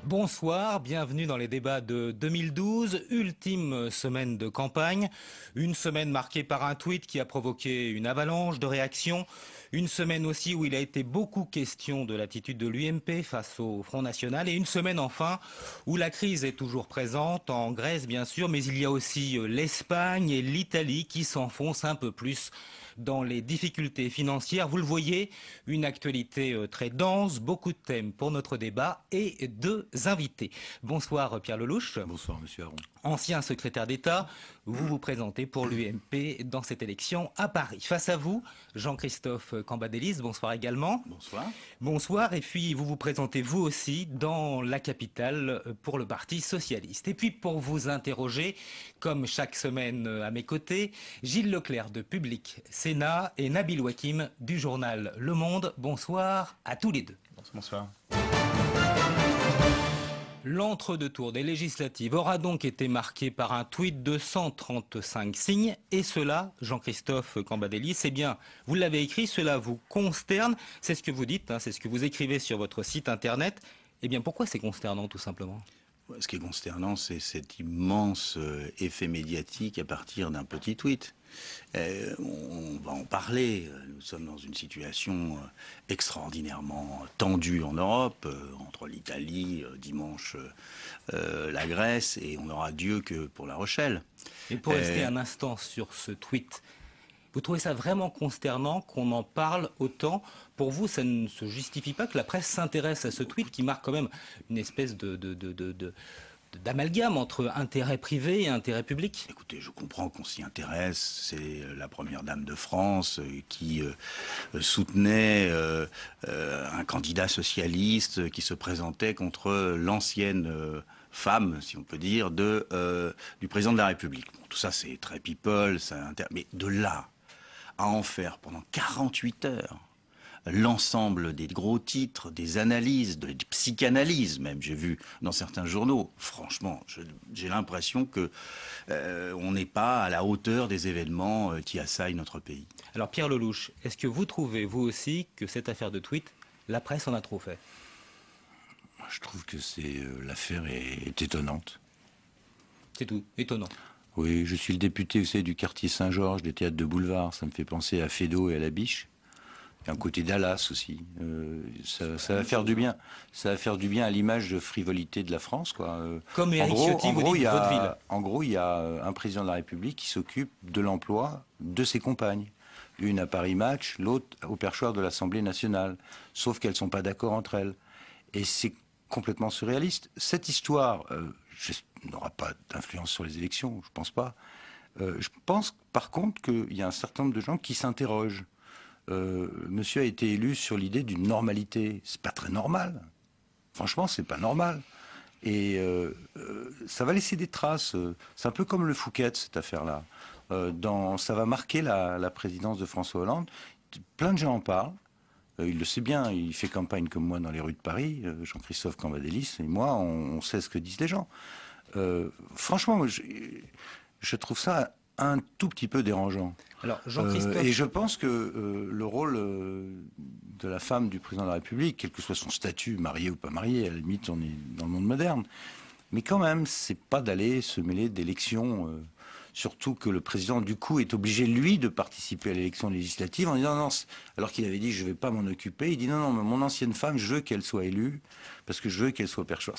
Bonsoir, bienvenue dans les débats de 2012, ultime semaine de campagne, une semaine marquée par un tweet qui a provoqué une avalanche de réactions, une semaine aussi où il a été beaucoup question de l'attitude de l'UMP face au Front National et une semaine enfin où la crise est toujours présente, en Grèce bien sûr, mais il y a aussi l'Espagne et l'Italie qui s'enfoncent un peu plus dans les difficultés financières. Vous le voyez, une actualité très dense, beaucoup de thèmes pour notre débat et deux invités. Bonsoir Pierre Lelouch. Bonsoir Monsieur Aron. Ancien secrétaire d'État, vous vous présentez pour l'UMP dans cette élection à Paris. Face à vous, Jean-Christophe Cambadélis, bonsoir également. Bonsoir. Bonsoir, et puis vous vous présentez vous aussi dans la capitale pour le Parti Socialiste. Et puis pour vous interroger, comme chaque semaine à mes côtés, Gilles Leclerc de Public Sénat et Nabil Wakim du journal Le Monde. Bonsoir à tous les deux. Bonsoir. L'entre-deux-tours des législatives aura donc été marqué par un tweet de 135 signes. Et cela, Jean-Christophe Cambadélis, eh bien, vous l'avez écrit, cela vous consterne. C'est ce que vous dites, c'est ce que vous écrivez sur votre site internet. Eh bien, pourquoi c'est consternant, tout simplement ? Ce qui est consternant, c'est cet immense effet médiatique à partir d'un petit tweet. On va en parler. Nous sommes dans une situation extraordinairement tendue en Europe, entre l'Italie, dimanche la Grèce, et on n'aura Dieu que pour La Rochelle. Et pour rester un instant sur ce tweet, vous trouvez ça vraiment consternant qu'on en parle autant ? Pour vous, ça ne se justifie pas que la presse s'intéresse à ce tweet qui marque quand même une espèce d'amalgame entre intérêt privé et intérêt public? Écoutez, je comprends qu'on s'y intéresse. C'est la première dame de France qui soutenait un candidat socialiste qui se présentait contre l'ancienne femme, si on peut dire, du président de la République. Bon, tout ça, c'est très people, mais de là à en faire pendant 48 heures l'ensemble des gros titres, des analyses, de psychanalyse même, j'ai vu dans certains journaux. Franchement, j'ai l'impression que on n'est pas à la hauteur des événements qui assaillent notre pays. Alors Pierre Lelouch, est-ce que vous trouvez, vous aussi, que cette affaire de tweet, la presse en a trop fait? Je trouve que l'affaire est étonnante. C'est tout, étonnant. Oui, je suis le député, vous savez, du quartier Saint-Georges, des théâtres de boulevard. Ça me fait penser à Feydeau et à La Biche. Et un côté Dallas aussi. Ça va faire du bien. Ça va faire du bien à l'image de frivolité de la France, quoi. Comme Éric Ciotti vous dit vaudeville. En gros, il y a un président de la République qui s'occupe de l'emploi de ses compagnes. Une à Paris Match, l'autre au perchoir de l'Assemblée nationale. Sauf qu'elles ne sont pas d'accord entre elles. Et c'est complètement surréaliste. Cette histoire n'aura pas d'influence sur les élections, je pense pas. Je pense par contre qu'il y a un certain nombre de gens qui s'interrogent. Monsieur a été élu sur l'idée d'une normalité. C'est pas très normal. Franchement, c'est pas normal. Et ça va laisser des traces. C'est un peu comme le Fouquet, cette affaire-là. Ça va marquer la présidence de François Hollande. Plein de gens en parlent. Il le sait bien, il fait campagne comme moi dans les rues de Paris, Jean-Christophe Cambadélis, et moi, on sait ce que disent les gens. Franchement, je trouve ça un tout petit peu dérangeant. Alors, Jean-Christophe... Et je pense que le rôle de la femme du président de la République, quel que soit son statut, marié ou pas marié, à la limite, on est dans le monde moderne, mais quand même, c'est pas d'aller se mêler d'élections... Surtout que le président, du coup, est obligé, lui, de participer à l'élection législative en disant non, alors qu'il avait dit je ne vais pas m'en occuper, il dit non, mais mon ancienne femme, je veux qu'elle soit élue, parce que je veux qu'elle soit au perchoir.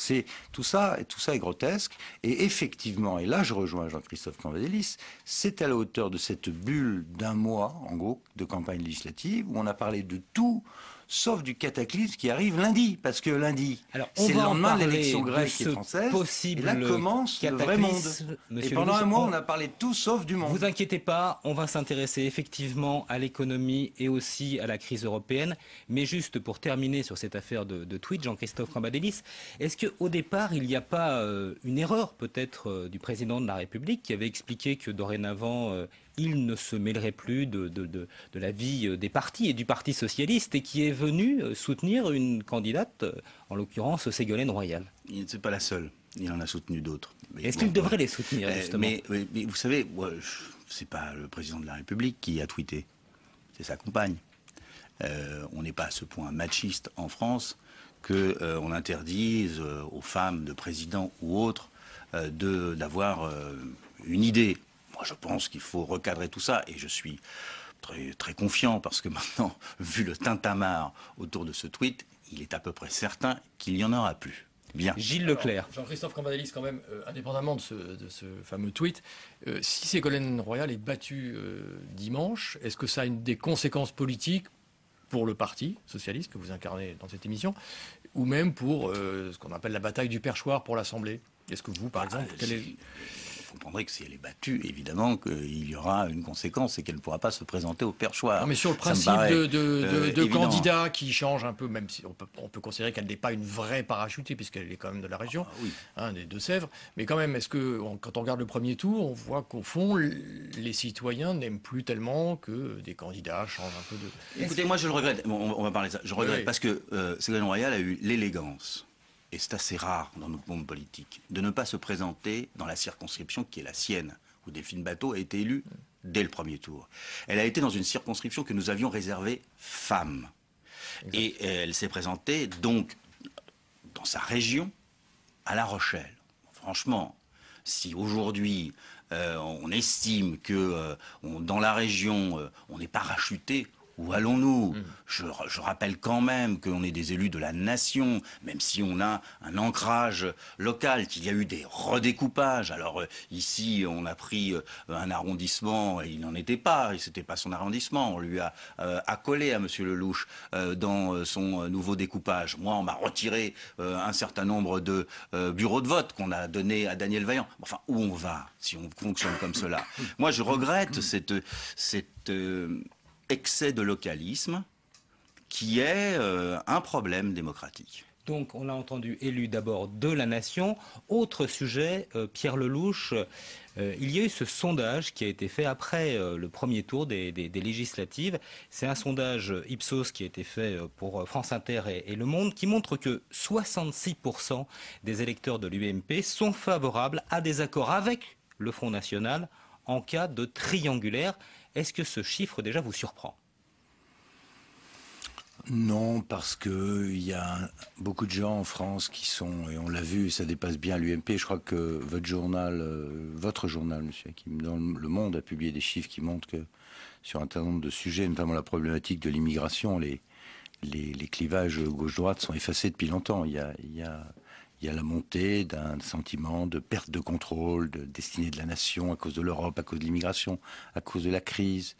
Tout ça est grotesque, et effectivement, et là je rejoins Jean-Christophe Cambadélis, c'est à la hauteur de cette bulle d'un mois, en gros, de campagne législative, où on a parlé de tout, sauf du cataclysme qui arrive lundi, parce que lundi, c'est le lendemain de l'élection grecque et française, et là commence le vrai monde. Et pendant un mois, on a parlé de tout sauf du monde. Vous inquiétez pas, on va s'intéresser effectivement à l'économie et aussi à la crise européenne. Mais juste pour terminer sur cette affaire de tweet, Jean-Christophe Cambadélis, est-ce qu'au départ, il n'y a pas une erreur peut-être du président de la République qui avait expliqué que dorénavant, il ne se mêlerait plus de la vie des partis et du Parti socialiste et qui est venu soutenir une candidate, en l'occurrence Ségolène Royal? C'est pas la seule. Il en a soutenu d'autres. Est-ce qu'il devrait les soutenir, justement? mais vous savez, c'est pas le président de la République qui a tweeté. C'est sa compagne. On n'est pas à ce point machiste en France qu'on interdise aux femmes de présidents ou autres d'avoir une idée. Moi, je pense qu'il faut recadrer tout ça, et je suis très, très confiant, parce que maintenant, vu le tintamarre autour de ce tweet, il est à peu près certain qu'il n'y en aura plus. Bien. Gilles Leclerc. Alors, Jean-Christophe Cambadélis, quand même, indépendamment de ce fameux tweet, si Ségolène Royal est battue dimanche, est-ce que ça a des conséquences politiques pour le Parti socialiste que vous incarnez dans cette émission, ou même pour ce qu'on appelle la bataille du perchoir pour l'Assemblée? Est-ce que vous, par exemple, Vous comprendrez que si elle est battue, évidemment qu'il y aura une conséquence, c'est qu'elle ne pourra pas se présenter au perchoir. Non, mais sur le principe de candidat qui change un peu, même si on peut considérer qu'elle n'est pas une vraie parachutée, puisqu'elle est quand même de la région, des Deux-Sèvres. Mais quand même, est-ce que quand on regarde le premier tour, on voit qu'au fond, les citoyens n'aiment plus tellement que des candidats changent un peu de... Écoutez, moi je le regrette. Bon, on va parler de ça. Je regrette parce que Ségolène Royal a eu l'élégance, et c'est assez rare dans notre monde politique, de ne pas se présenter dans la circonscription qui est la sienne, où Delphine Batho a été élue dès le premier tour. Elle a été dans une circonscription que nous avions réservée femmes. Exact. Et elle s'est présentée donc dans sa région, à La Rochelle. Franchement, si aujourd'hui on estime que dans la région on est parachuté, où allons-nous? Je rappelle quand même qu'on est des élus de la nation, même si on a un ancrage local, qu'il y a eu des redécoupages. Alors ici, on a pris un arrondissement, et il n'en était pas, et c'était pas son arrondissement. On lui a accolé à Monsieur Lelouch dans son nouveau découpage. Moi, on m'a retiré un certain nombre de bureaux de vote qu'on a donné à Daniel Vaillant. Enfin, où on va si on fonctionne comme cela? Moi, je regrette cette excès de localisme qui est un problème démocratique. Donc, on l'a entendu, élu d'abord de la nation. Autre sujet, Pierre Lelouch, il y a eu ce sondage qui a été fait après le premier tour des législatives. C'est un sondage Ipsos qui a été fait pour France Inter et Le Monde, qui montre que 66% des électeurs de l'UMP sont favorables à des accords avec le Front National en cas de triangulaire. Est-ce que ce chiffre déjà vous surprend? Non, parce qu'il y a beaucoup de gens en France qui sont, et on l'a vu, ça dépasse bien l'UMP. Je crois que votre journal, monsieur Hakim, dans Le Monde, a publié des chiffres qui montrent que sur un certain nombre de sujets, notamment la problématique de l'immigration, les clivages gauche-droite sont effacés depuis longtemps. Il y a la montée d'un sentiment de perte de contrôle, de destinée de la nation à cause de l'Europe, à cause de l'immigration, à cause de la crise.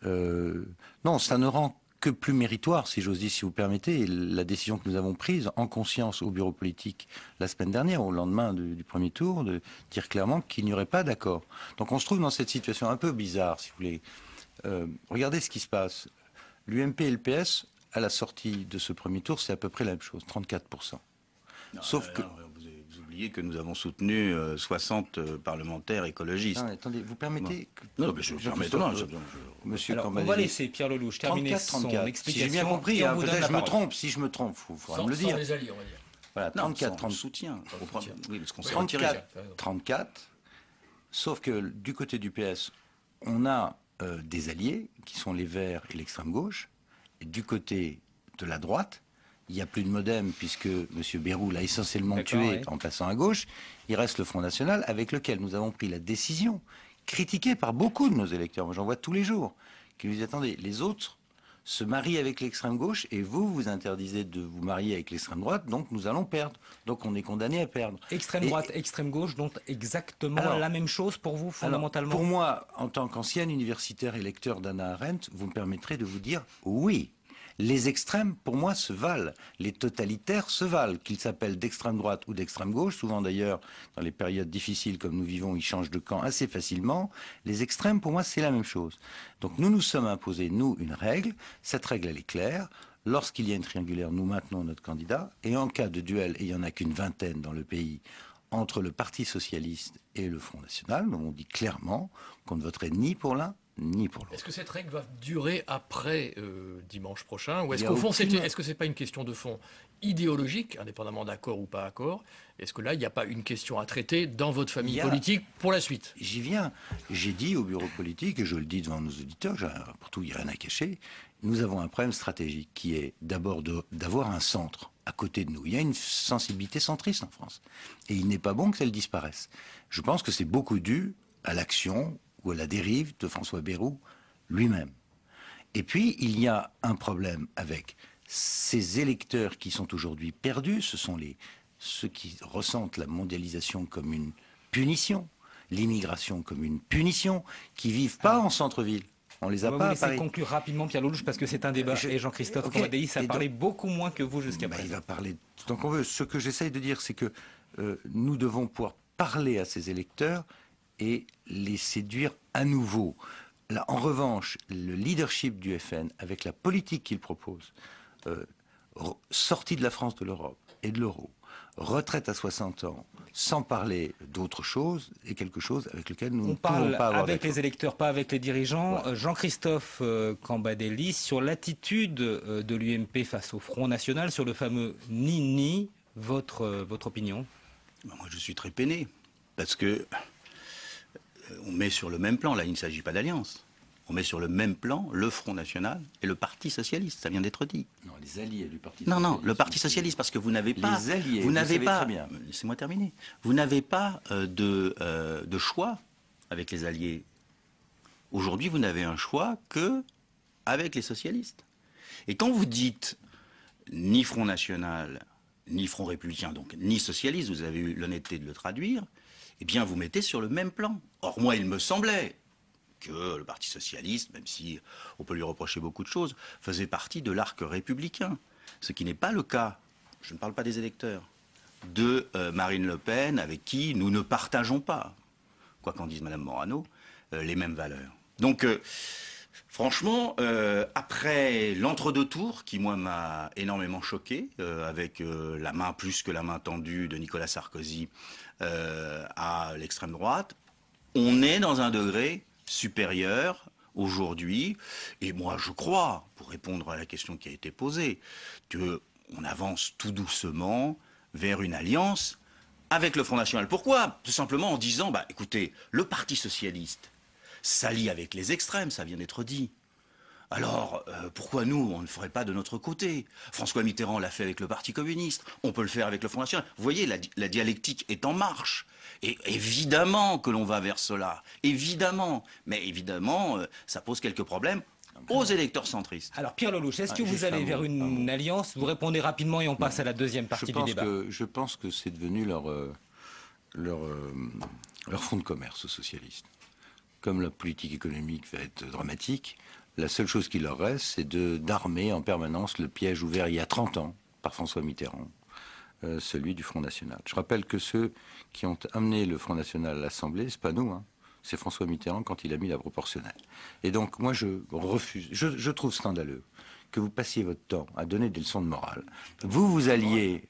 Non, ça ne rend que plus méritoire, si j'ose dire, si vous permettez, la décision que nous avons prise en conscience au bureau politique la semaine dernière, au lendemain du premier tour, de dire clairement qu'il n'y aurait pas d'accord. Donc on se trouve dans cette situation un peu bizarre, si vous voulez. Regardez ce qui se passe. L'UMP et le PS, à la sortie de ce premier tour, c'est à peu près la même chose, 34%. Non, sauf que... Vous oubliez que nous avons soutenu 60 parlementaires écologistes. Non, attendez, vous permettez... Non, mais je permets... Monsieur Alors, on va laisser Pierre Lelouch terminer son explication. Si j'ai bien compris, peut-être je me trompe. Si je me trompe, il faudra me le dire. Sans les alliés, on va dire. Voilà, 34, 30 soutien. Oui, parce qu'on s'est 34, sauf que du côté du PS, on a des alliés, qui sont les Verts et l'extrême gauche, et du côté de la droite, il n'y a plus de MoDem, puisque M. Bayrou l'a essentiellement tué en passant à gauche. Il reste le Front National, avec lequel nous avons pris la décision, critiquée par beaucoup de nos électeurs, moi j'en vois tous les jours, qui nous disent, attendez, les autres se marient avec l'extrême gauche, et vous interdisez de vous marier avec l'extrême droite, donc nous allons perdre. Donc on est condamné à perdre. Extrême droite, extrême gauche, donc exactement la même chose pour vous, fondamentalement? Pour moi, en tant qu'ancien universitaire et lecteur d'Hannah Arendt, vous me permettrez de vous dire oui. Les extrêmes, pour moi, se valent. Les totalitaires se valent, qu'ils s'appellent d'extrême droite ou d'extrême gauche. Souvent, d'ailleurs, dans les périodes difficiles comme nous vivons, ils changent de camp assez facilement. Les extrêmes, pour moi, c'est la même chose. Donc nous sommes imposés, nous, une règle. Cette règle, elle est claire. Lorsqu'il y a une triangulaire, nous maintenons notre candidat. Et en cas de duel, et il n'y en a qu'une vingtaine dans le pays, entre le Parti socialiste et le Front National, on dit clairement qu'on ne voterait ni pour l'un ni pour l'autre. Est-ce que cette règle va durer après dimanche prochain, ou est-ce Il y a qu'au fond, aucune- est-ce que c'est pas une question de fond idéologique, indépendamment d'accord ou pas accord? Est-ce que là, il n'y a pas une question à traiter dans votre famille politique pour la suite? J'y viens. J'ai dit au bureau politique, et je le dis devant nos auditeurs, pour tout, il n'y a rien à cacher, nous avons un problème stratégique qui est d'abord d'avoir un centre à côté de nous. Il y a une sensibilité centriste en France. Et il n'est pas bon que celle disparaisse. Je pense que c'est beaucoup dû à l'action ou à la dérive de François Bayrou lui-même. Et puis, il y a un problème avec ces électeurs qui sont aujourd'hui perdus. Ce sont ceux qui ressentent la mondialisation comme une punition, l'immigration comme une punition, qui vivent pas en centre-ville. On les a On va pas vous à laisser Paris. conclure rapidement, Pierre Lelouch, parce que c'est un débat. Et Jean-Christophe Ok. Cambadélis a Et parlé beaucoup moins que vous jusqu'à Il présent. va parler tant qu'on veut. Ce que j'essaye de dire, c'est que nous devons pouvoir parler à ces électeurs et les séduire à nouveau. Là, en revanche, le leadership du FN, avec la politique qu'il propose, sortie de la France de l'Europe et de l'euro, retraite à 60 ans, sans parler d'autre chose, est quelque chose avec lequel nous On ne parle pouvons pas avoir avec d'accord. les électeurs, pas avec les dirigeants. Voilà. Jean-Christophe Cambadélis, sur l'attitude de l'UMP face au Front National, sur le fameux ni-ni, votre opinion? Moi, je suis très peiné, parce que on met sur le même plan, là, il ne s'agit pas d'alliance. On met sur le même plan le Front National et le Parti Socialiste, ça vient d'être dit. Non, les alliés du Parti Non, Socialiste. non, le Parti Socialiste, parce que vous n'avez pas... Les alliés, vous n'avez savez pas... très bien. Laissez-moi terminer. Vous n'avez pas de choix avec les alliés. Aujourd'hui, vous n'avez un choix que avec les socialistes. Et quand vous dites ni Front National, ni Front Républicain, donc ni socialiste, vous avez eu l'honnêteté de le traduire, eh bien vous mettez sur le même plan. Or, moi, il me semblait que le Parti Socialiste, même si on peut lui reprocher beaucoup de choses, faisait partie de l'arc républicain. Ce qui n'est pas le cas, je ne parle pas des électeurs, de Marine Le Pen, avec qui nous ne partageons pas, quoi qu'en dise Madame Morano, les mêmes valeurs. Donc, franchement, après l'entre-deux tours, qui moi m'a énormément choqué, avec la main plus que la main tendue de Nicolas Sarkozy à l'extrême droite, on est dans un degré supérieur aujourd'hui. Et moi, je crois, pour répondre à la question qui a été posée, qu'on avance tout doucement vers une alliance avec le Front National. Pourquoi? Tout simplement en disant, bah, écoutez, le Parti Socialiste s'allie avec les extrêmes, ça vient d'être dit. Alors, pourquoi nous, on ne le ferait pas de notre côté? François Mitterrand l'a fait avec le Parti communiste, on peut le faire avec le Front National. Vous voyez, la dialectique est en marche. Et évidemment que l'on va vers cela, évidemment. Mais évidemment, ça pose quelques problèmes aux électeurs centristes. Alors Pierre Lelouch, est-ce que vous juste allez un vers mot, une alliance? Vous répondez rapidement et on passe à la deuxième partie du débat. Je pense que c'est devenu leur fonds de commerce aux socialistes. Comme la politique économique va être dramatique, la seule chose qui leur reste, c'est d'armer en permanence le piège ouvert il y a 30 ans par François Mitterrand, celui du Front National. Je rappelle que ceux qui ont amené le Front National à l'Assemblée, c'est pas nous, hein, c'est François Mitterrand quand il a mis la proportionnelle. Et donc moi je refuse, je trouve scandaleux que vous passiez votre temps à donner des leçons de morale. Vous alliez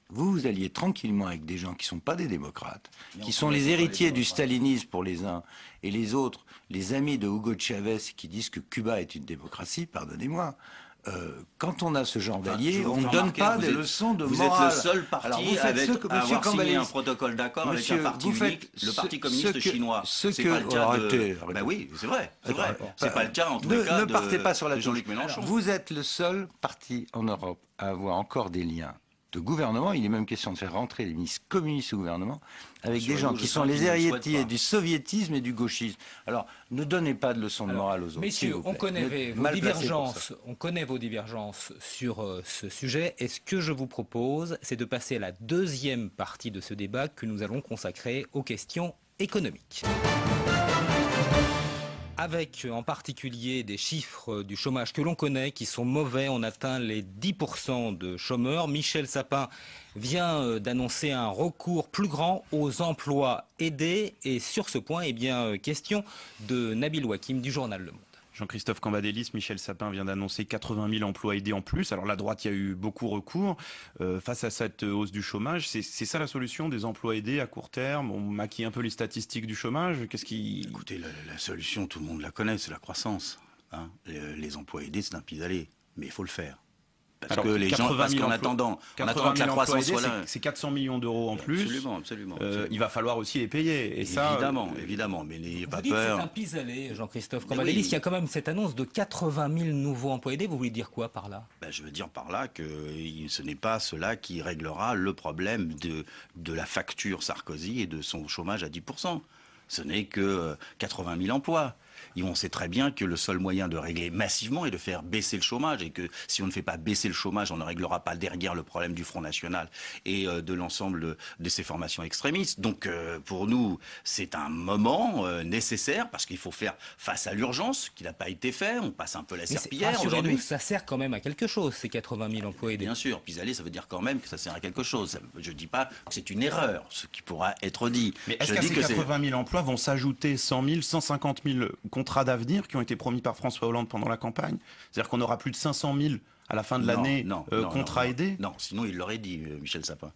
tranquillement avec des gens qui ne sont pas des démocrates, qui sont les héritiers du stalinisme pour les uns, et les autres, les amis de Hugo Chavez qui disent que Cuba est une démocratie, pardonnez-moi. Quand on a ce genre d'alliés, on ne donne pas des leçons de morale. Vous êtes le seul parti à avoir signé un Cambadélis, protocole d'accord avec un parti vous unique, faites le Parti communiste chinois. C'est pas le cas arrêtez. Ben oui, c'est vrai. Attends, C'est pas le cas en tous les cas ne partez pas sur la de Jean-Luc Mélenchon. Vous êtes le seul parti en Europe à avoir encore des liens de gouvernement. Il est même question de faire rentrer les ministres communistes au gouvernement avec Sur des gens nous, qui je sont sens les qu'ils ne le souhaitent héritiers pas. du soviétisme et du gauchisme. Alors, ne donnez pas de leçons de morale aux autres. s'il Messieurs, vous on plaît. connaît Vous vos êtes mal placés pour ça. divergences. On connaît vos divergences sur ce sujet. Et ce que je vous propose, c'est de passer à la deuxième partie de ce débat que nous allons consacrer aux questions économiques. Avec en particulier des chiffres du chômage que l'on connaît, qui sont mauvais. On atteint les 10% de chômeurs. Michel Sapin vient d'annoncer un recours plus grand aux emplois aidés. Et sur ce point, eh bien, question de Nabil Wakim du journal Le Monde. Jean-Christophe Cambadélis, Michel Sapin vient d'annoncer 80 000 emplois aidés en plus. Alors la droite y a eu beaucoup recours face à cette hausse du chômage. C'est ça la solution, des emplois aidés à court terme? On maquille un peu les statistiques du chômage. Écoutez, la solution, tout le monde la connaît, c'est la croissance. Hein. Les emplois aidés, c'est un pis-aller, mais il faut le faire. Parce que les gens, parce qu'en attendant que la croissance soit là, c'est 400 millions d'euros en plus. Absolument. Il va falloir aussi les payer. Et ça, évidemment, mais n'ayez pas Vous dites peur. c'est un pis-aller, Jean-Christophe Cambadélis. Il y a quand même cette annonce de 80 000 nouveaux emplois aidés. Vous voulez dire quoi par là? Je veux dire par là que ce n'est pas cela qui réglera le problème de la facture Sarkozy et de son chômage à 10%. Ce n'est que 80 000 emplois. On sait très bien que le seul moyen de régler massivement est de faire baisser le chômage, et que si on ne fait pas baisser le chômage, on ne réglera pas derrière le problème du Front National et de l'ensemble de ces formations extrémistes. Donc pour nous, c'est un moment nécessaire parce qu'il faut faire face à l'urgence qui n'a pas été fait. On passe un peu la serpillière aujourd'hui. Ça sert quand même à quelque chose, ces 80 000 emplois aidés. Bien sûr, pis-aller, ça veut dire quand même que ça sert à quelque chose. Je ne dis pas que c'est une erreur, ce qui pourra être dit. Mais est-ce qu'à ces 80 000 emplois vont s'ajouter 100 000, 150 000 contrats d'avenir qui ont été promis par François Hollande pendant la campagne? C'est-à-dire qu'on aura plus de 500 000 à la fin de l'année contrats aidés? Non, sinon il l'aurait dit, Michel Sapin.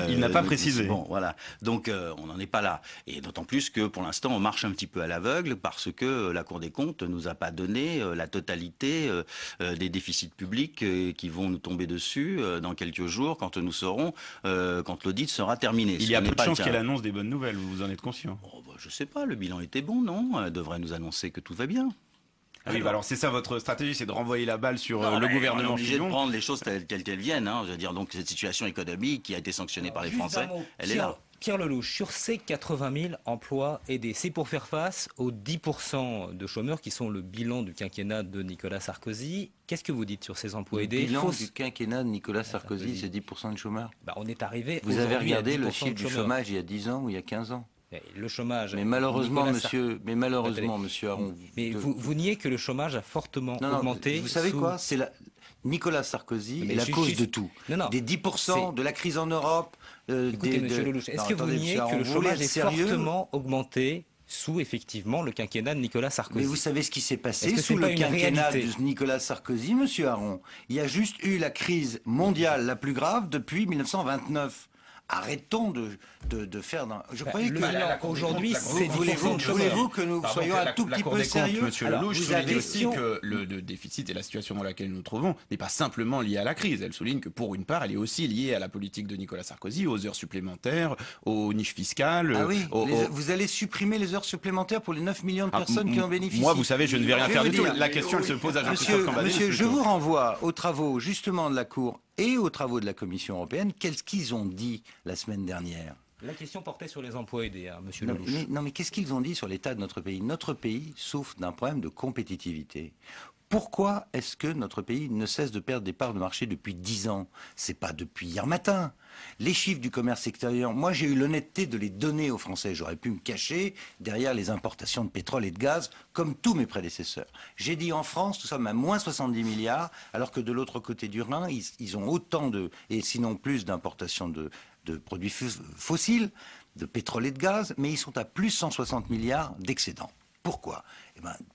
Il n'a pas précisé. Bon, voilà. Donc on n'en est pas là. Et d'autant plus que pour l'instant, on marche un petit peu à l'aveugle parce que la Cour des comptes ne nous a pas donné la totalité des déficits publics qui vont nous tomber dessus dans quelques jours quand nous saurons, quand l'audit sera terminé. Il y a peu de chances qu'elle annonce des bonnes nouvelles, vous en êtes conscient? Je ne sais pas, le bilan était bon, non? Elle devrait nous annoncer que tout va bien. Ah oui, alors c'est ça votre stratégie, c'est de renvoyer la balle sur le gouvernement. On est obligé de prendre les choses telles qu'elles viennent. Hein. Je veux dire, donc cette situation économique qui a été sanctionnée par les Français, elle est là. Pierre Lellouche, sur ces 80 000 emplois aidés, c'est pour faire face aux 10% de chômeurs qui sont le bilan du quinquennat de Nicolas Sarkozy. Qu'est-ce que vous dites sur ces emplois aidés? Le bilan du quinquennat de Nicolas Sarkozy, c'est 10% de chômeurs. On est arrivé. Vous avez regardé le chiffre du chômage il y a 10 ans ou il y a 15 ans? Le chômage. Mais malheureusement, monsieur Aron. Mais vous niez que le chômage a fortement augmenté. Vous savez quoi? C'est Nicolas Sarkozy est la cause de tout. Des 10%, de la crise en Europe. Écoutez, monsieur Lelouch, est-ce que vous niez que le chômage est fortement augmenté sous, effectivement, le quinquennat de Nicolas Sarkozy? Mais vous savez ce qui s'est passé sous le quinquennat de Nicolas Sarkozy, monsieur Aron? Il y a juste eu la crise mondiale la plus grave depuis 1929. Arrêtons de faire... Je croyais que... Aujourd'hui, c'est... Voulez-vous que nous soyons un tout petit peu sérieux? Monsieur Lelouch souligne aussi que le déficit et la situation dans laquelle nous nous trouvons n'est pas simplement lié à la crise. Elle souligne que pour une part, elle est aussi liée à la politique de Nicolas Sarkozy, aux heures supplémentaires, aux niches fiscales... Ah oui, vous allez supprimer les heures supplémentaires pour les 9 millions de personnes qui en bénéficient? Moi, vous savez, je ne vais rien faire du tout. La question, elle se pose à Jean-Christophe Cambadélis. Monsieur, je vous renvoie aux travaux, justement, de la Cour et aux travaux de la Commission européenne. Qu'est-ce qu'ils ont dit la semaine dernière? La question portait sur les emplois aidés, monsieur Lelouch. Mais qu'est-ce qu'ils ont dit sur l'état de notre pays? Notre pays souffre d'un problème de compétitivité. Pourquoi est-ce que notre pays ne cesse de perdre des parts de marché depuis 10 ans? C'est pas depuis hier matin. Les chiffres du commerce extérieur, moi j'ai eu l'honnêteté de les donner aux Français. J'aurais pu me cacher derrière les importations de pétrole et de gaz, comme tous mes prédécesseurs. J'ai dit en France, nous sommes à moins 70 milliards, alors que de l'autre côté du Rhin, ils ont autant et sinon plus d'importations de produits fossiles, de pétrole et de gaz, mais ils sont à plus 160 milliards d'excédents. Pourquoi?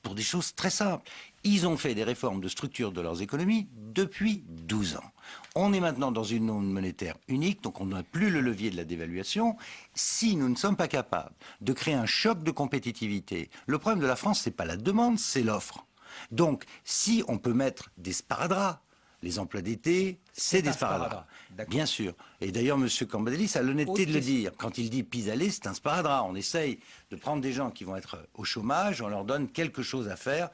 Pour des choses très simples. Ils ont fait des réformes de structure de leurs économies depuis 12 ans. On est maintenant dans une zone monétaire unique, donc on n'a plus le levier de la dévaluation. Si nous ne sommes pas capables de créer un choc de compétitivité, le problème de la France, c'est pas la demande, c'est l'offre. Donc, si on peut mettre des sparadraps, les emplois d'été, c'est des sparadraps. Bien sûr. Et d'ailleurs, M. Cambadélis a l'honnêteté de le dire. Quand il dit pis-aller, c'est un sparadrap. On essaye de prendre des gens qui vont être au chômage, on leur donne quelque chose à faire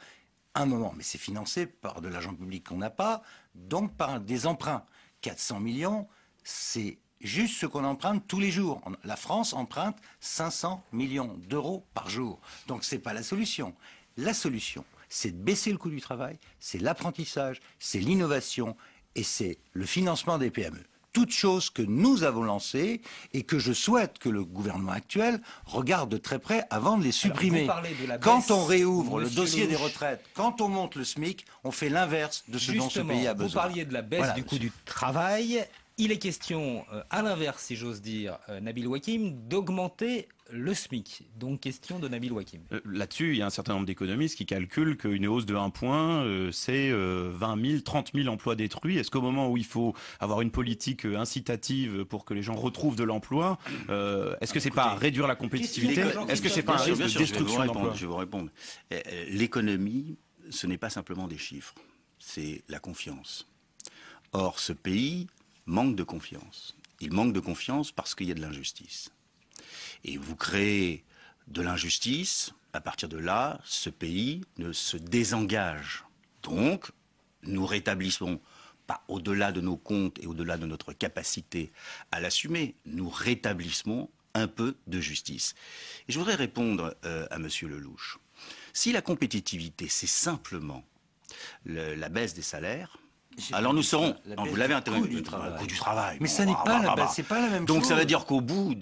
un moment. Mais c'est financé par de l'argent public qu'on n'a pas, donc par des emprunts. 400 millions, c'est juste ce qu'on emprunte tous les jours. La France emprunte 500 millions d'euros par jour. Donc ce n'est pas la solution. La solution, c'est de baisser le coût du travail, c'est l'apprentissage, c'est l'innovation et c'est le financement des PME. Toutes choses que nous avons lancées et que je souhaite que le gouvernement actuel regarde de très près avant de les supprimer. Quand on réouvre le dossier des retraites, quand on monte le SMIC, on fait l'inverse de ce dont ce pays a besoin. Vous parliez de la baisse du coût du travail. il est question, à l'inverse, si j'ose dire, Nabil Wakim, d'augmenter le SMIC. Donc question de Nabil Wakim. Là-dessus, il y a un certain nombre d'économistes qui calculent qu'une hausse de 1 point, c'est 20 000, 30 000 emplois détruits. Est-ce qu'au moment où il faut avoir une politique incitative pour que les gens retrouvent de l'emploi, est-ce que c'est pas réduire la compétitivité? Est-ce que c'est pas un risque de destruction d'emplois? Je vais vous répondre. L'économie, ce n'est pas simplement des chiffres, c'est la confiance. Or, ce pays manque de confiance. Il manque de confiance parce qu'il y a de l'injustice. Et vous créez de l'injustice, à partir de là, ce pays ne se désengage. Donc, nous rétablissons, pas au-delà de nos comptes et au-delà de notre capacité à l'assumer, nous rétablissons un peu de justice. Et je voudrais répondre à Monsieur Lelouch. Si la compétitivité, c'est simplement la baisse des salaires, alors nous serons, vous l'avez intégré, le coût du travail. Mais ça n'est pas la base, c'est pas la même chose. Donc ça veut dire qu'au bout,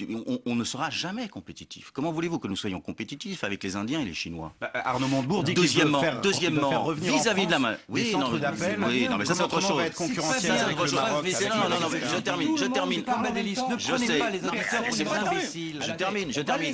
on ne sera jamais compétitif. Comment voulez-vous que nous soyons compétitifs avec les Indiens et les Chinois? Arnaud Montebourg dit qu'il veut faire revenir vis-à-vis de la main. Oui, non, mais ça c'est autre chose. Va être concurrentiel avec le Maroc. Non, je termine. Ne prenez pas les auditeurs pour des imbéciles. Je termine.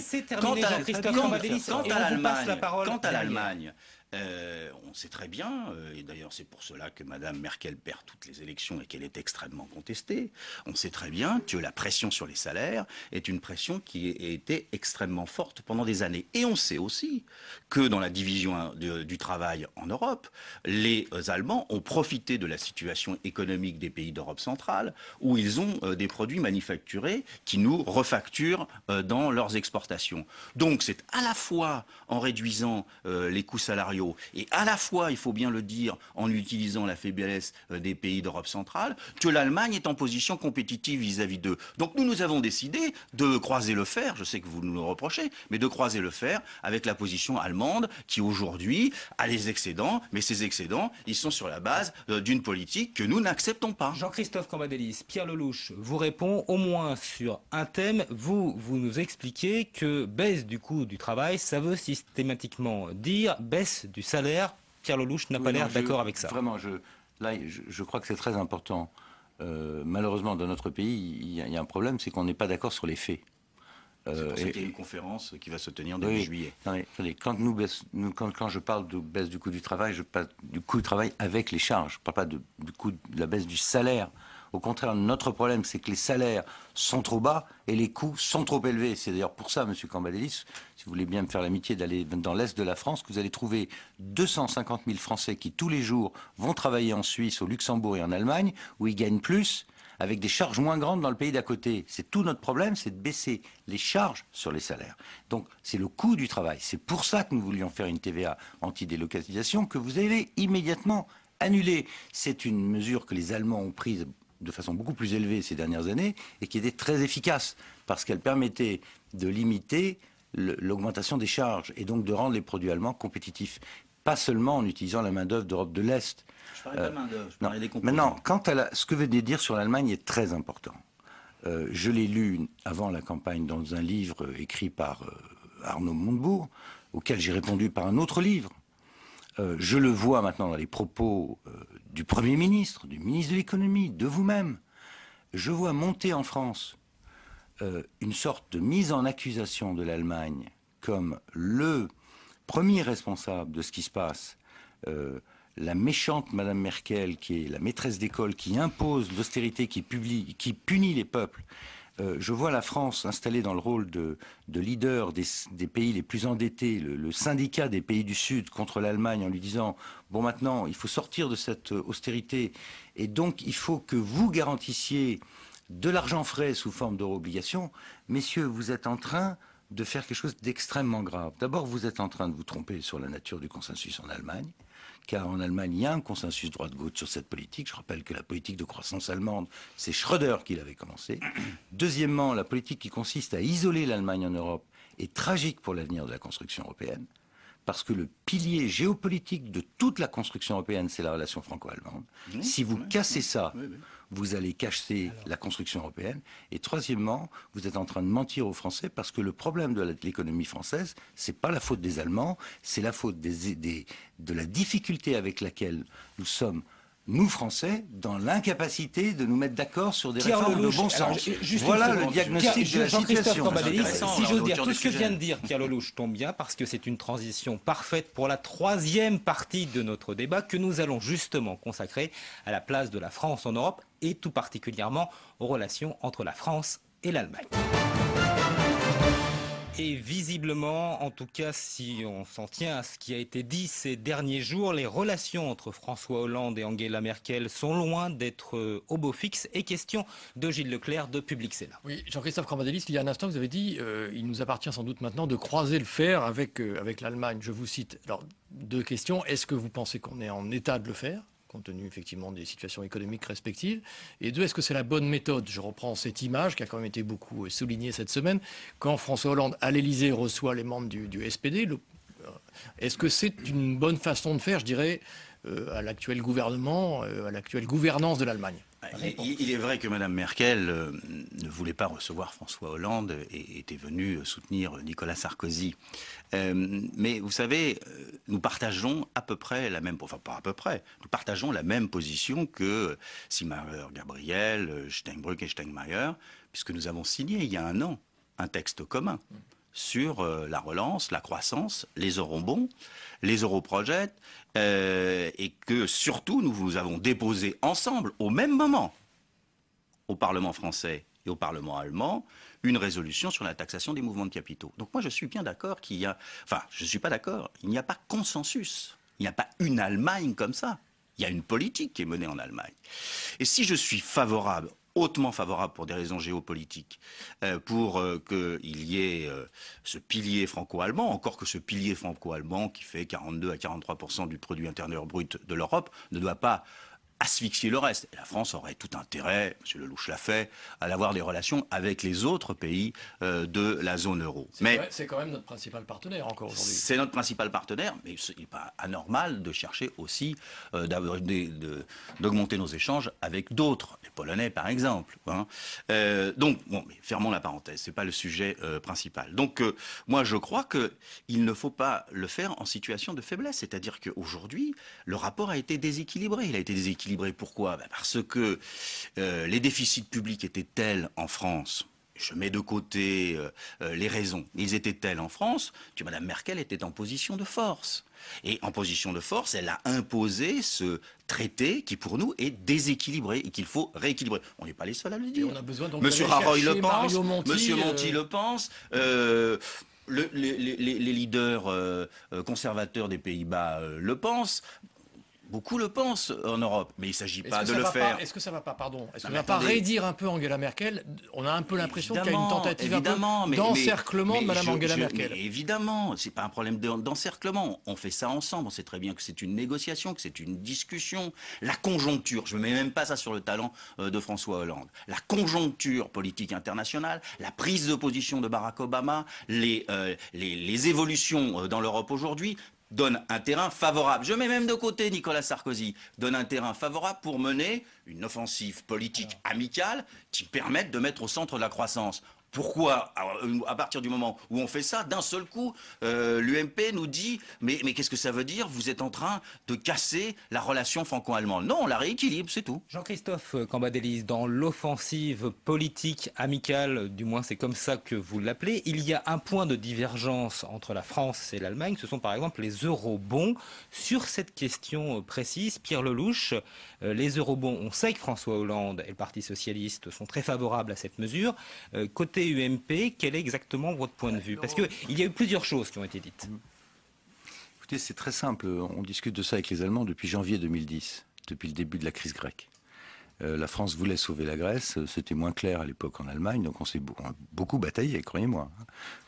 Quant à l'Allemagne, on sait très bien, et d'ailleurs c'est pour cela que Mme Merkel perd toutes les élections et qu'elle est extrêmement contestée, on sait très bien que la pression sur les salaires est une pression qui a été extrêmement forte pendant des années. Et on sait aussi que dans la division du travail en Europe, les Allemands ont profité de la situation économique des pays d'Europe centrale, où ils ont des produits manufacturés qui nous refacturent dans leurs exportations. Donc c'est à la fois en réduisant les coûts salariaux, et à la fois, il faut bien le dire, en utilisant la faiblesse des pays d'Europe centrale, que l'Allemagne est en position compétitive vis-à-vis d'eux. Donc nous avons décidé de croiser le fer, je sais que vous nous le reprochez, mais de croiser le fer avec la position allemande qui aujourd'hui a les excédents, mais ces excédents, ils sont sur la base d'une politique que nous n'acceptons pas. Jean-Christophe Cambadélis, Pierre Lelouch vous répond au moins sur un thème. Vous nous expliquez que baisse du coût du travail, ça veut systématiquement dire baisse du salaire. Pierre Lelouch n'a pas l'air d'accord avec ça. Vraiment, je crois que c'est très important. Malheureusement, dans notre pays, il y a un problème, c'est qu'on n'est pas d'accord sur les faits. C'est pour ça qu'il y a une conférence qui va se tenir début juillet. Non, mais, attendez, quand je parle de baisse du coût du travail, je parle du coût du travail avec les charges. Je ne parle pas du coût de la baisse du salaire. Au contraire, notre problème, c'est que les salaires sont trop bas et les coûts sont trop élevés. C'est d'ailleurs pour ça, M. Cambadélis, si vous voulez bien me faire l'amitié d'aller dans l'Est de la France, que vous allez trouver 250 000 Français qui, tous les jours, vont travailler en Suisse, au Luxembourg et en Allemagne, où ils gagnent plus, avec des charges moins grandes dans le pays d'à côté. C'est tout notre problème, c'est de baisser les charges sur les salaires. Donc, c'est le coût du travail. C'est pour ça que nous voulions faire une TVA anti-délocalisation que vous avez immédiatement annulée. C'est une mesure que les Allemands ont prise de façon beaucoup plus élevée ces dernières années et qui était très efficace parce qu'elle permettait de limiter l'augmentation des charges et donc de rendre les produits allemands compétitifs. Pas seulement en utilisant la main-d'œuvre d'Europe de l'Est. Je parlais pas de main-d'œuvre, je parlais des composants. Maintenant, ce que vous venez de dire sur l'Allemagne est très important. Je l'ai lu avant la campagne dans un livre écrit par Arnaud Montebourg, auquel j'ai répondu par un autre livre. Je le vois maintenant dans les propos du Premier ministre, du ministre de l'économie, de vous-même. Je vois monter en France une sorte de mise en accusation de l'Allemagne comme le premier responsable de ce qui se passe. La méchante Madame Merkel, qui est la maîtresse d'école, qui impose l'austérité, qui punit les peuples. Je vois la France installée dans le rôle de leader des pays les plus endettés, le syndicat des pays du Sud contre l'Allemagne en lui disant « Bon, maintenant, il faut sortir de cette austérité et donc il faut que vous garantissiez de l'argent frais sous forme d'euro-obligations. Messieurs, vous êtes en train de faire quelque chose d'extrêmement grave. D'abord, vous êtes en train de vous tromper sur la nature du consensus en Allemagne. Car en Allemagne, il y a un consensus droite-gauche sur cette politique. Je rappelle que la politique de croissance allemande, c'est Schröder qui l'avait commencé. Deuxièmement, la politique qui consiste à isoler l'Allemagne en Europe est tragique pour l'avenir de la construction européenne, parce que le pilier géopolitique de toute la construction européenne, c'est la relation franco-allemande. Si vous cassez ça, vous allez casser la construction européenne. Et troisièmement, vous êtes en train de mentir aux Français parce que le problème de l'économie française, c'est pas la faute des Allemands, c'est la faute de la difficulté avec laquelle nous sommes nous Français, dans l'incapacité de nous mettre d'accord sur des réformes de bon alors, sens. juste Voilà une le seconde. diagnostic de la Jean-Christophe situation. Cambadélis, intéressant, si alors, j'ose la dire, hauteur tout du ce que sujet. vient de dire Pierre Lelouch tombe bien parce que c'est une transition parfaite pour la troisième partie de notre débat que nous allons justement consacrer à la place de la France en Europe et tout particulièrement aux relations entre la France et l'Allemagne. Et visiblement, en tout cas, si on s'en tient à ce qui a été dit ces derniers jours, les relations entre François Hollande et Angela Merkel sont loin d'être au beau fixe. Et question de Gilles Leclerc de Public Sénat. Oui, Jean-Christophe Cambadélis, il y a un instant, vous avez dit il nous appartient sans doute maintenant de croiser le fer avec l'Allemagne. Je vous cite. Alors, deux questions. Est-ce que vous pensez qu'on est en état de le faire, compte tenu effectivement des situations économiques respectives? Et deux, est-ce que c'est la bonne méthode? Je reprends cette image qui a quand même été beaucoup soulignée cette semaine. Quand François Hollande, à l'Élysée, reçoit les membres du SPD, est-ce que c'est une bonne façon de faire, je dirais, à l'actuel gouvernement, à l'actuelle gouvernance de l'Allemagne? Il est vrai que Mme Merkel ne voulait pas recevoir François Hollande et était venue soutenir Nicolas Sarkozy. Mais vous savez, nous partageons à peu près la même, enfin pas à peu près, nous partageons la même position que Sigmar Gabriel, Steinbrück et Steinmeier, puisque nous avons signé il y a un an un texte commun sur la relance, la croissance, les eurobonds, les europrojets, et que surtout nous vous avons déposé ensemble, au même moment, au Parlement français et au Parlement allemand, une résolution sur la taxation des mouvements de capitaux. Donc moi je suis bien d'accord qu'il y a... Enfin, je ne suis pas d'accord, il n'y a pas consensus, il n'y a pas une Allemagne comme ça. Il y a une politique qui est menée en Allemagne. Et si je suis favorable, hautement favorable pour des raisons géopolitiques, pour qu'il y ait ce pilier franco-allemand, encore que ce pilier franco-allemand qui fait 42 à 43% du produit intérieur brut de l'Europe ne doit pas asphyxier le reste. Et la France aurait tout intérêt, M. Lelouch l'a fait, à avoir des relations avec les autres pays de la zone euro. C'est quand même notre principal partenaire encore aujourd'hui. C'est notre principal partenaire, mais il n'est pas anormal de chercher aussi d'augmenter nos échanges avec d'autres, les Polonais par exemple. Hein. Donc, bon, mais fermons la parenthèse, c'est pas le sujet principal. Donc, moi je crois qu'il ne faut pas le faire en situation de faiblesse, c'est-à-dire qu'aujourd'hui, le rapport a été déséquilibré. Il a été déséquilibré. Pourquoi? Parce que les déficits publics étaient tels en France, je mets de côté les raisons, ils étaient tels en France que Mme Merkel était en position de force. Et en position de force, elle a imposé ce traité qui pour nous est déséquilibré et qu'il faut rééquilibrer. On n'est pas les seuls à le dire. On a besoin donc Monsieur Rajoy le pense, Monti, Monsieur Monti le pense. Les leaders conservateurs des Pays-Bas le pensent. Beaucoup le pensent en Europe, mais il ne s'agit pas de le faire. Est-ce que ça ne va pas, pardon, est-ce que ça ne va pas raidir un peu Angela Merkel? On a un peu l'impression qu'il y a une tentative d'encerclement de Mme Angela Merkel. Mais évidemment, ce n'est pas un problème d'encerclement. On fait ça ensemble. On sait très bien que c'est une négociation, que c'est une discussion. La conjoncture, je ne mets même pas ça sur le talent de François Hollande. La conjoncture politique internationale, la prise de position de Barack Obama, les évolutions dans l'Europe aujourd'hui, donne un terrain favorable. Je mets même de côté Nicolas Sarkozy, donne un terrain favorable pour mener une offensive politique amicale qui permette de mettre au centre de la croissance. Pourquoi, à partir du moment où on fait ça, d'un seul coup, l'UMP nous dit mais qu'est-ce que ça veut dire? Vous êtes en train de casser la relation franco-allemande. Non, on la rééquilibre, c'est tout. Jean-Christophe Cambadélis, dans l'offensive politique amicale, du moins c'est comme ça que vous l'appelez, il y a un point de divergence entre la France et l'Allemagne, ce sont par exemple les eurobonds. Sur cette question précise, Pierre Lelouch, les eurobonds, on sait que François Hollande et le Parti socialiste sont très favorables à cette mesure. Côté UMP, quel est exactement votre point de vue? Parce qu'il y a eu plusieurs choses qui ont été dites. Écoutez, c'est très simple. On discute de ça avec les Allemands depuis janvier 2010, depuis le début de la crise grecque. La France voulait sauver la Grèce, c'était moins clair à l'époque en Allemagne, donc on s'est beaucoup bataillé, croyez-moi.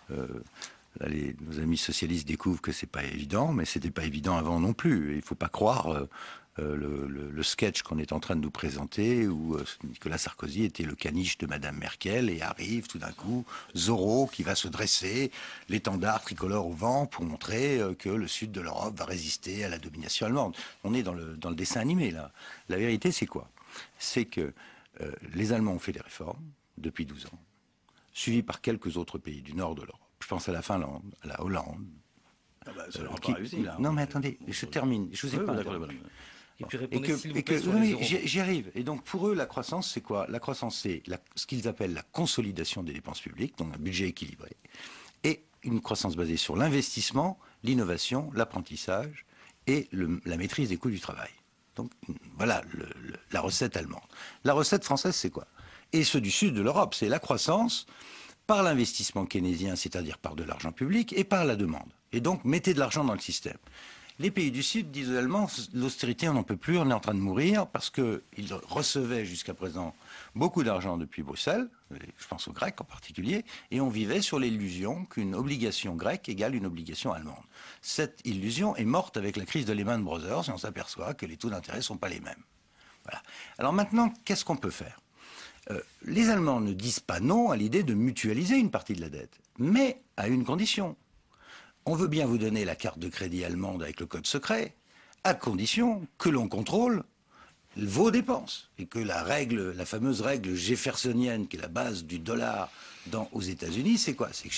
Là, nos amis socialistes découvrent que c'est pas évident, mais c'était pas évident avant non plus. Il faut pas croire le sketch qu'on est en train de nous présenter où Nicolas Sarkozy était le caniche de Madame Merkel et arrive tout d'un coup Zorro qui va se dresser, l'étendard tricolore au vent pour montrer que le sud de l'Europe va résister à la domination allemande. On est dans le dessin animé là. La vérité c'est quoi? C'est que les Allemands ont fait des réformes depuis 12 ans, suivis par quelques autres pays du nord de l'Europe. Je pense à la Finlande, à la Hollande. Ça n'aura pas réussi, là. Non mais attendez, je termine. Je vous ai pas interrompu. Et puis répondez s'il vous plaît sur non, les mais euros. j'y arrive. Et donc pour eux, la croissance, c'est quoi? La croissance, c'est ce qu'ils appellent la consolidation des dépenses publiques, donc un budget équilibré, et une croissance basée sur l'investissement, l'innovation, l'apprentissage et la maîtrise des coûts du travail. Donc voilà la recette allemande. La recette française, c'est quoi? Et ceux du sud de l'Europe, c'est la croissance par l'investissement keynésien, c'est-à-dire par de l'argent public, et par la demande. Et donc, mettez de l'argent dans le système. Les pays du Sud disent aux Allemands, l'austérité, on n'en peut plus, on est en train de mourir, parce qu'ils recevaient jusqu'à présent beaucoup d'argent depuis Bruxelles, je pense aux Grecs en particulier, et on vivait sur l'illusion qu'une obligation grecque égale une obligation allemande. Cette illusion est morte avec la crise de Lehman Brothers, et on s'aperçoit que les taux d'intérêt ne sont pas les mêmes. Voilà. Alors maintenant, qu'est-ce qu'on peut faire? Les Allemands ne disent pas non à l'idée de mutualiser une partie de la dette, mais à une condition. On veut bien vous donner la carte de crédit allemande avec le code secret, à condition que l'on contrôle vos dépenses et que la fameuse règle jeffersonienne qui est la base du dollar aux États-Unis, c'est quoi? C'est que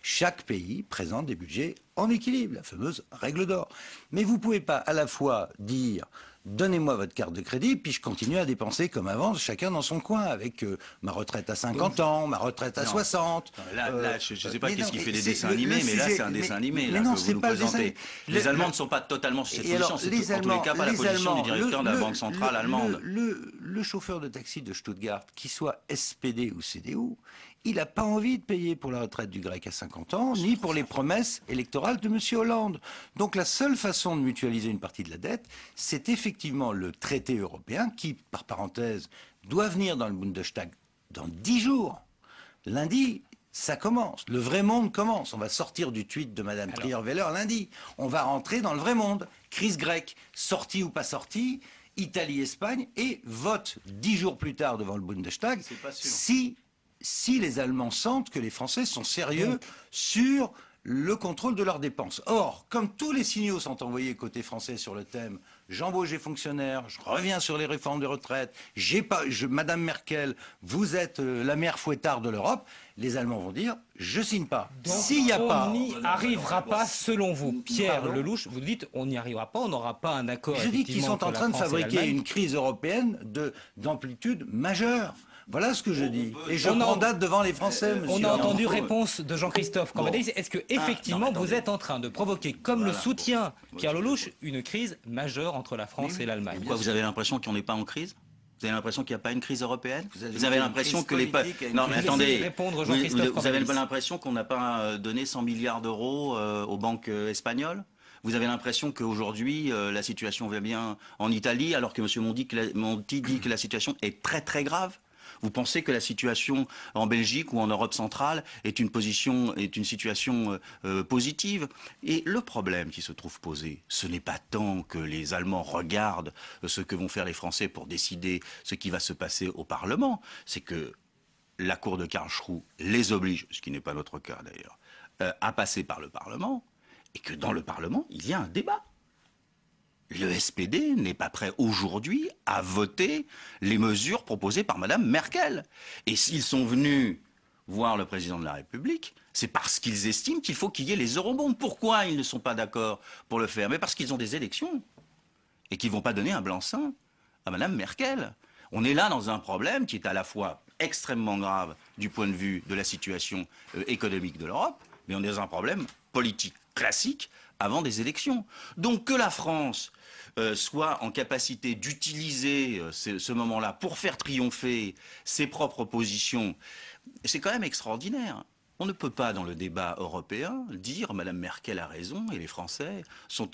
chaque pays présente des budgets en équilibre, la fameuse règle d'or. Mais vous ne pouvez pas à la fois dire donnez-moi votre carte de crédit, puis je continue à dépenser comme avant, chacun dans son coin, avec ma retraite à 50 ans, ma retraite à 60. Là, je ne sais pas qu'est-ce qui fait des dessins animés, mais là, c'est un dessin animé là, que vous nous présentez. Les Allemands ne sont pas totalement sur cette position, c'est en tous les cas pas la position du directeur de la Banque centrale allemande. Le chauffeur de taxi de Stuttgart, qu'il soit SPD ou CDU, il n'a pas envie de payer pour la retraite du grec à 50 ans, ni pour les promesses électorales de M. Hollande. Donc la seule façon de mutualiser une partie de la dette, c'est effectivement le traité européen qui, par parenthèse, doit venir dans le Bundestag dans 10 jours. Lundi, ça commence. Le vrai monde commence. On va sortir du tweet de Mme Trierweiler lundi. On va rentrer dans le vrai monde. Crise grecque, sortie ou pas sortie, Italie-Espagne, et vote 10 jours plus tard devant le Bundestag. Si les Allemands sentent que les Français sont sérieux sur le contrôle de leurs dépenses. Or, comme tous les signaux sont envoyés côté français sur le thème « j'embauche des fonctionnaires, je reviens sur les réformes de retraite, Madame Merkel, vous êtes la mère fouettarde de l'Europe », les Allemands vont dire « je signe pas ». S'il n'y a pas... On n'y arrivera pas, selon vous. Pierre Lelouch, vous dites on n'y arrivera pas, on n'aura pas un accord. Je dis qu'ils sont en train de fabriquer une crise européenne d'amplitude majeure. Voilà ce que je dis. Et je prends date devant les Français, monsieur. On a entendu réponse de Jean-Christophe Cambadélis. Est-ce que effectivement vous êtes en train de provoquer, comme le soutient Pierre Lelouch, une crise majeure entre la France et l'Allemagne? Pourquoi vous avez l'impression qu'on n'est pas en crise? Vous avez l'impression qu'il n'y a pas une crise européenne? Vous avez l'impression que les... Non mais attendez, vous avez l'impression qu'on n'a pas donné 100 milliards d'euros aux banques espagnoles? Vous avez l'impression qu'aujourd'hui, la situation va bien en Italie, alors que M. Monti dit que la situation est très très grave? Vous pensez que la situation en Belgique ou en Europe centrale est une situation positive? Et le problème qui se trouve posé, ce n'est pas tant que les Allemands regardent ce que vont faire les Français pour décider ce qui va se passer au Parlement, c'est que la Cour de Karlsruhe les oblige, ce qui n'est pas notre cas d'ailleurs, à passer par le Parlement, et que dans le Parlement, il y a un débat. Le SPD n'est pas prêt aujourd'hui à voter les mesures proposées par Mme Merkel. Et s'ils sont venus voir le président de la République, c'est parce qu'ils estiment qu'il faut qu'il y ait les eurobonds. Pourquoi ils ne sont pas d'accord pour le faire? Mais parce qu'ils ont des élections et qu'ils ne vont pas donner un blanc-seing à Mme Merkel. On est là dans un problème qui est à la fois extrêmement grave du point de vue de la situation économique de l'Europe, mais on est dans un problème politique classique avant des élections. Donc que la France soit en capacité d'utiliser ce moment-là pour faire triompher ses propres positions, c'est quand même extraordinaire. On ne peut pas, dans le débat européen, dire Mme Merkel a raison et les Français sont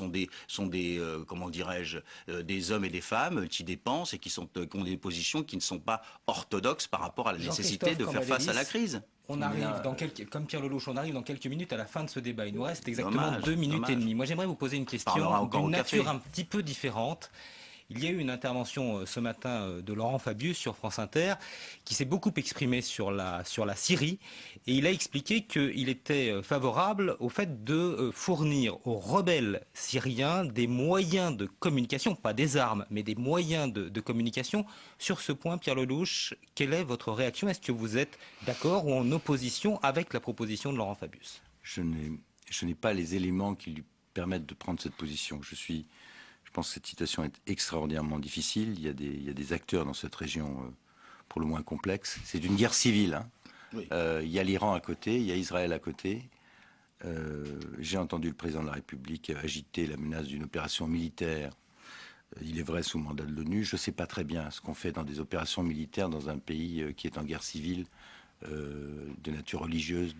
des comment dirais-je, des hommes et des femmes qui dépensent et qui ont des positions qui ne sont pas orthodoxes par rapport à la nécessité de faire face à la crise. On arrive comme Pierre Lelouch, on arrive dans quelques minutes à la fin de ce débat. Il nous reste exactement 2 minutes et demie. Moi, j'aimerais vous poser une question d'une nature un petit peu différente. Il y a eu une intervention ce matin de Laurent Fabius sur France Inter qui s'est beaucoup exprimé sur la Syrie et il a expliqué qu'il était favorable au fait de fournir aux rebelles syriens des moyens de communication, pas des armes, mais des moyens de communication. Sur ce point, Pierre Lelouch, quelle est votre réaction? Est-ce que vous êtes d'accord ou en opposition avec la proposition de Laurent Fabius? Je n'ai pas les éléments qui lui permettent de prendre cette position. Je Je pense que cette situation est extraordinairement difficile. Il y a des acteurs dans cette région pour le moins complexe. C'est une guerre civile. Hein. Oui. Il y a l'Iran à côté, il y a Israël à côté. J'ai entendu le président de la République agiter la menace d'une opération militaire. Il est vrai sous mandat de l'ONU. Je ne sais pas très bien ce qu'on fait dans des opérations militaires dans un pays qui est en guerre civile de nature religieuse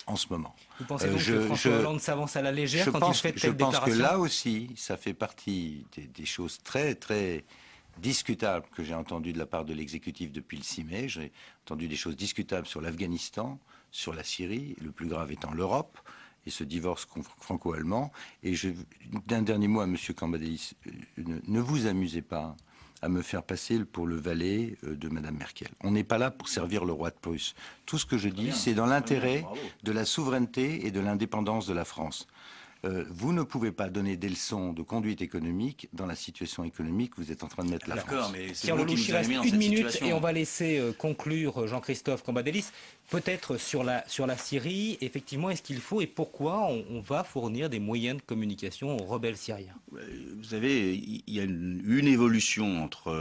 en ce moment. Vous pensez donc que François Hollande s'avance à la légère quand il fait telle déclaration ? Je pense que là aussi, ça fait partie des choses très, très discutables que j'ai entendues de la part de l'exécutif depuis le 6 mai. J'ai entendu des choses discutables sur l'Afghanistan, sur la Syrie, le plus grave étant l'Europe, et ce divorce franco-allemand. Et d'un dernier mot à M. Cambadélis, ne vous amusez pas à me faire passer pour le valet de Mme Merkel. On n'est pas là pour servir le roi de Prusse. Tout ce que je dis, c'est dans l'intérêt de la souveraineté et de l'indépendance de la France. Vous ne pouvez pas donner des leçons de conduite économique dans la situation économique que vous êtes en train de mettre la France. D'accord, mais c'est Pierre vous qui Lelouch, il nous avez reste mis dans une cette minute situation. et on va laisser conclure Jean-Christophe Cambadélis. Peut-être sur la Syrie, effectivement, est-ce qu'il faut et pourquoi on va fournir des moyens de communication aux rebelles syriens ? Vous savez, il y a une évolution entre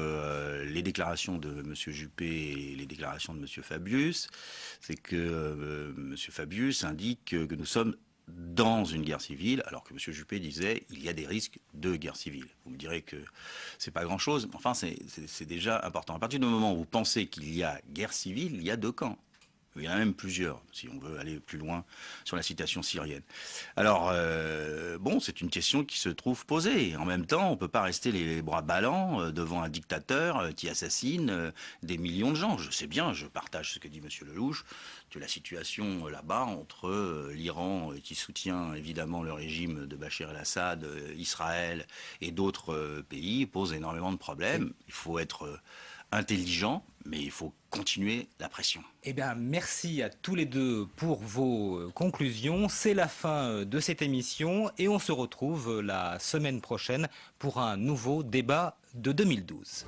les déclarations de M. Juppé et les déclarations de M. Fabius. C'est que M. Fabius indique que nous sommes dans une guerre civile, alors que M. Juppé disait il y a des risques de guerre civile. Vous me direz que c'est pas grand-chose, mais enfin c'est déjà important. À partir du moment où vous pensez qu'il y a guerre civile, il y a deux camps. Il y en a même plusieurs, si on veut aller plus loin sur la situation syrienne. Alors, bon, c'est une question qui se trouve posée. En même temps, on ne peut pas rester les bras ballants devant un dictateur qui assassine des millions de gens. Je sais bien, je partage ce que dit M. Lelouch, que la situation là-bas entre l'Iran, qui soutient évidemment le régime de Bachar el-Assad, Israël et d'autres pays, pose énormément de problèmes. Il faut être intelligent, mais il faut continuer la pression. Eh bien, merci à tous les deux pour vos conclusions. C'est la fin de cette émission et on se retrouve la semaine prochaine pour un nouveau débat de 2012.